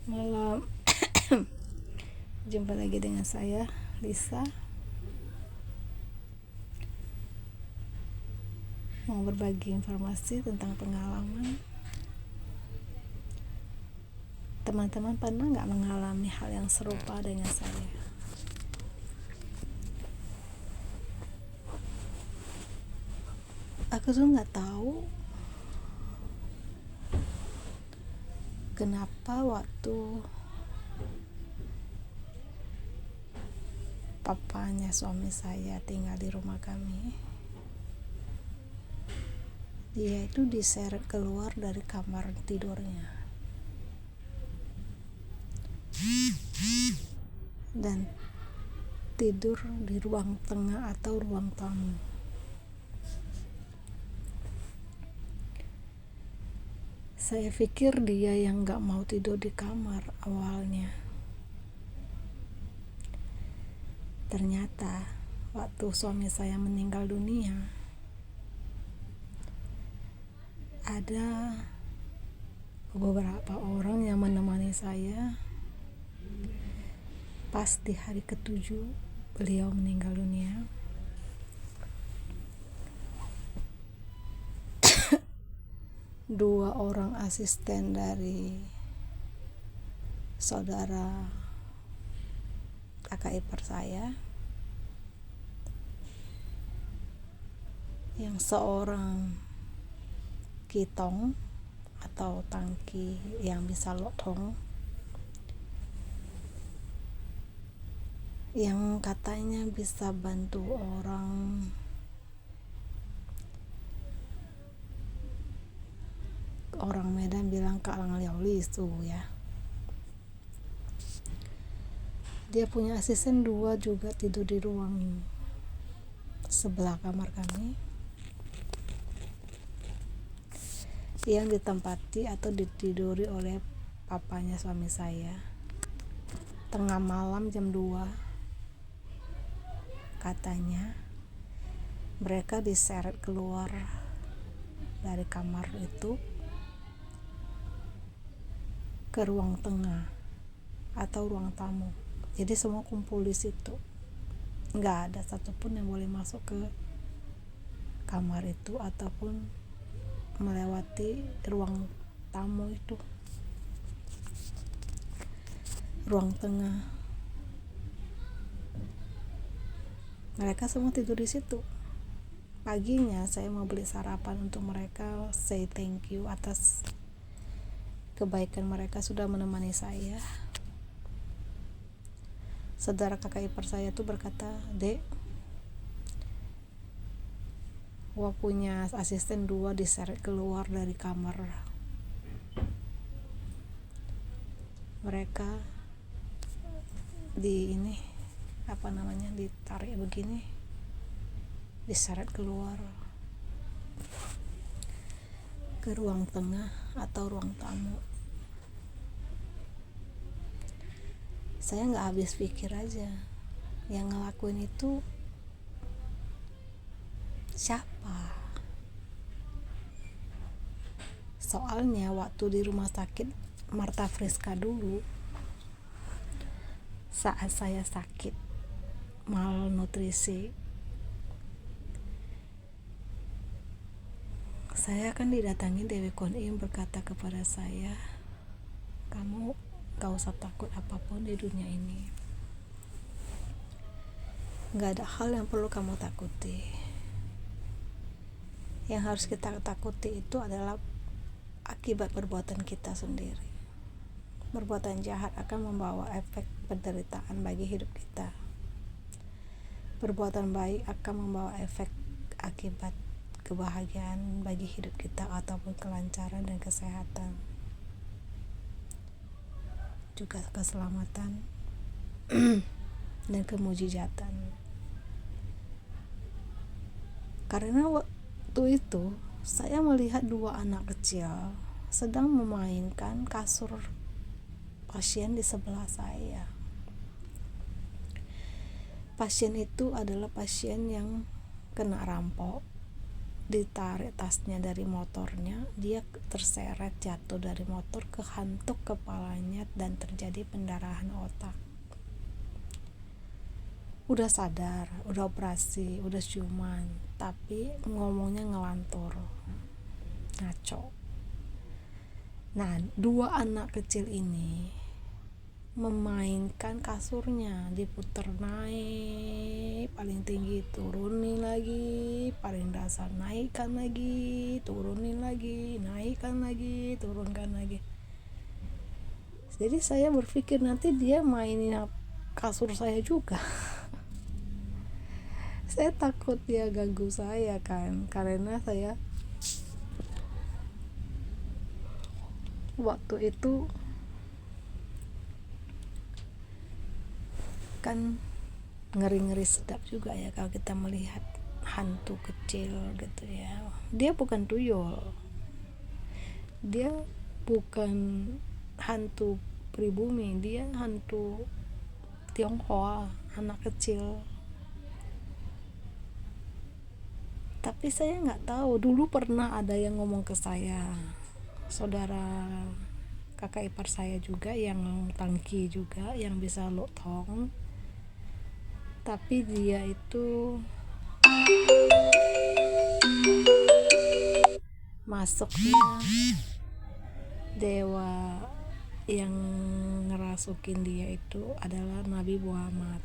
Malam. Jumpa lagi dengan saya, Lisa. Mau berbagi informasi tentang pengalaman. Teman-teman pernah nggak mengalami hal yang serupa dengan saya? Aku tuh nggak tahu kenapa waktu papanya suami saya tinggal di rumah kami, dia itu diseret keluar dari kamar tidurnya dan tidur di ruang tengah atau ruang tamu. Saya pikir dia yang gak mau tidur di kamar awalnya. Ternyata waktu suami saya meninggal dunia, ada beberapa orang yang menemani saya pas di hari ke-7 beliau meninggal dunia. Dua orang asisten dari saudara kakak ipar saya, yang seorang kitong atau tangki yang bisa lotong, yang katanya bisa bantu orang Medan bilang kalang liaulis tuh ya. Dia punya asisten dua juga tidur di ruang sebelah kamar kami, yang ditempati atau ditiduri oleh papanya suami saya. Tengah malam jam 2 katanya mereka diseret keluar dari kamar itu ke ruang tengah atau ruang tamu. Jadi semua kumpul di situ. Nggak ada satupun yang boleh masuk ke kamar itu ataupun melewati ruang tamu itu, ruang tengah. Mereka semua tidur di situ. Paginya saya mau beli sarapan untuk mereka, say thank you atas kebaikan mereka sudah menemani saya. Saudara kakak ipar saya tuh berkata, "Dek, gua punya asisten dua diseret keluar dari kamar. Mereka ditarik begini, diseret keluar ke ruang tengah atau ruang tamu." Saya nggak habis pikir aja, yang ngelakuin itu siapa? Soalnya waktu di rumah sakit Marta Friska dulu, saat saya sakit malnutrisi, saya akan didatangi Dewi Kuan Im berkata kepada saya, "Kamu gak usah takut apapun di dunia ini. Gak ada hal yang perlu kamu takuti. Yang harus kita takuti itu adalah akibat perbuatan kita sendiri. Perbuatan jahat akan membawa efek penderitaan bagi hidup kita. Perbuatan baik akan membawa efek akibat kebahagiaan bagi hidup kita ataupun kelancaran dan kesehatan, juga keselamatan dan kemujizatan." Karena waktu itu saya melihat dua anak kecil sedang memainkan kasur pasien di sebelah saya. Pasien itu adalah pasien yang kena rampok ditarik tasnya dari motornya, dia terseret jatuh dari motor, kehantuk kepalanya dan terjadi pendarahan otak. Udah sadar, udah operasi, udah ciuman, tapi ngomongnya ngelantur, ngaco. Nah, 2 anak kecil ini memainkan kasurnya, diputer naik paling tinggi, turunin lagi, paling dasar naikkan lagi, turunin lagi, naikkan lagi, turunkan lagi. Jadi saya berpikir nanti dia mainin kasur saya juga. Saya takut dia ganggu saya kan, karena saya waktu itu kan ngeri-ngeri sedap juga ya kalau kita melihat hantu kecil gitu ya. Dia bukan tuyul, dia bukan hantu pribumi, dia hantu Tionghoa, anak kecil. Tapi saya nggak tahu, dulu pernah ada yang ngomong ke saya, saudara kakak ipar saya juga yang tangki juga, yang bisa lotong, tapi dia itu masuknya dewa yang ngerasukin dia itu adalah Nabi Muhammad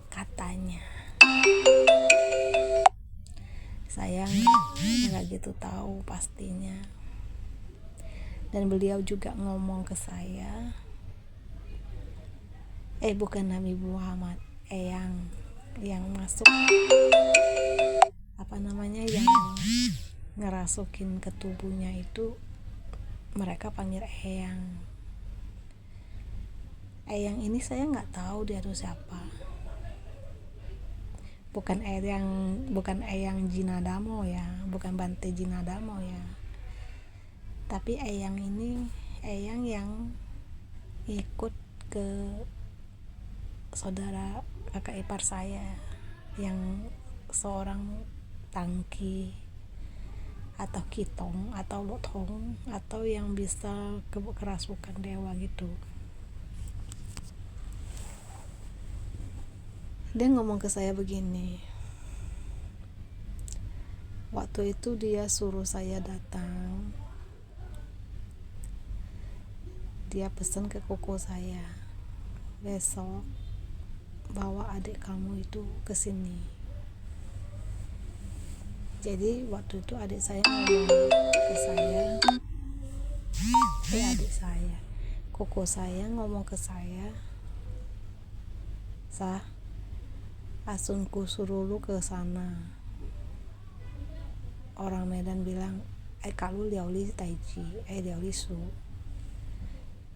katanya. Saya nggak gitu tahu pastinya. Dan beliau juga ngomong ke saya, bukan Nabi Muhammad, yang masuk yang ngerasukin ke tubuhnya itu mereka panggil Eyang ini saya nggak tahu dia tuh siapa. Bukan Eyang Jinadamo ya, bukan Bante Jinadamo ya, tapi Eyang ini Eyang yang ikut ke saudara kakak ipar saya yang seorang tangki atau kitong atau lotong atau yang bisa kerasukan dewa gitu. Dia ngomong ke saya begini, waktu itu dia suruh saya datang, dia pesan ke koko saya, besok bawa adik kamu itu ke sini. Jadi waktu itu adik saya ngomong ke saya, koko saya ngomong ke saya, asunku suruh lu ke sana. Orang Medan bilang, kalau liauli taiji, liauli su.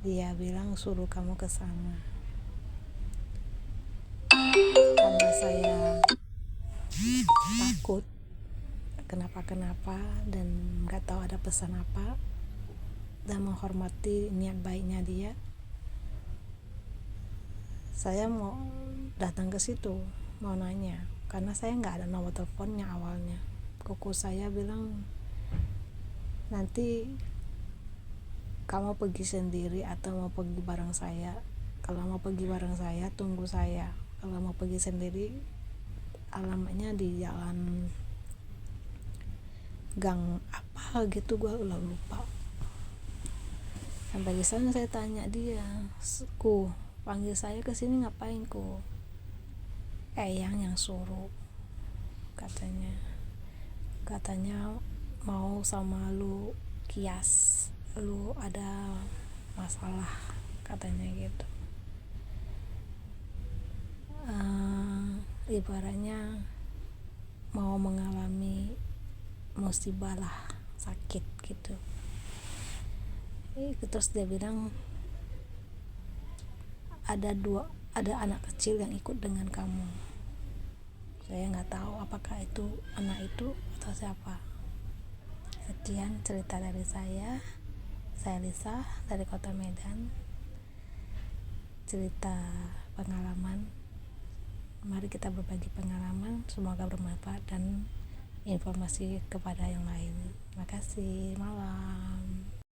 Dia bilang suruh kamu ke sana. Karena saya takut kenapa dan nggak tahu ada pesan apa, dan menghormati niat baiknya dia, saya mau datang ke situ, mau nanya, karena saya nggak ada nomor teleponnya awalnya. Koko saya bilang, nanti kamu pergi sendiri atau mau pergi bareng saya. Kalau mau pergi bareng saya, tunggu saya. Kalau mau pergi sendiri, alamatnya di jalan gang apa gitu, gue lupa. Sampai di sana saya tanya dia, panggil saya ke sini ngapain ku? Yang suruh, katanya mau sama lu kias, lu ada masalah, katanya gitu. Ibaratnya mau mengalami musibah lah, sakit gitu. Terus dia bilang ada anak kecil yang ikut dengan kamu. Saya nggak tahu apakah itu anak itu atau siapa. Sekian cerita dari saya Lisa dari Kota Medan, cerita pengalaman Mari kita berbagi pengalaman, semoga bermanfaat dan informasi kepada yang lain. Terima kasih. Malam.